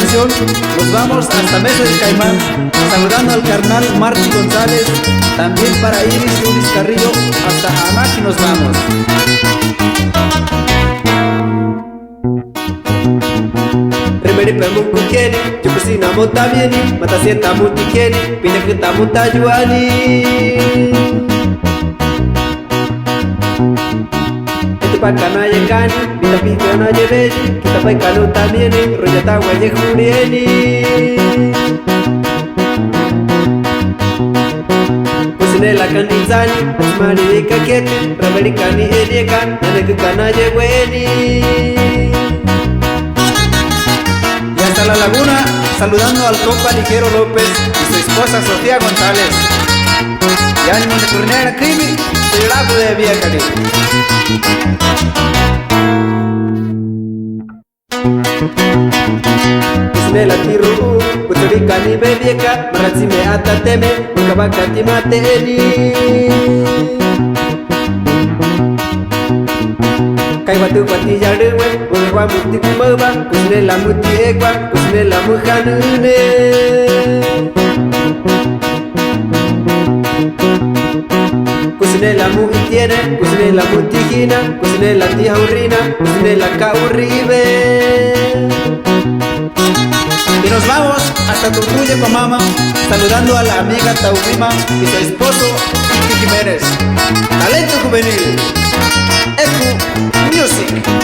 canción nos vamos hasta Mesa del Caimán, saludando al carnal Marchi González, también para Iris Luis Carrillo, hasta Amachi nos vamos. Remeri pemuku kieni, chupusina muta vieni, matasieta muti kieni, pinekita muta juani. Pakana yekani, kita pikana jebeji, kita paikano tamieni, rojata waje jurieni. Kusine la kanizani, asmani ikaketi, ramerikani edieka, nanekukana jeweni. Y hasta La Laguna, saludando al compa Ligero López y su esposa Sofía González. Y ánimo de Cornera Crimi, soy el lago de Vía Cali. Kusine la tiru, kuturikani bebieka, maratsime atateme, ukabakati mateeni. Kaibatu pati jarewe, uwa muti kumaba, kusine la muti ekwa, kusine la muhanune. Kusine la muhitiene, kusine la mutijina, kusine la tijaurina, kusine la kauribe. Y nos vamos hasta Tutuye, Pamama, saludando a la amiga Taurima y su esposo Kiki Jiménez. Talento juvenil, Ecu Music.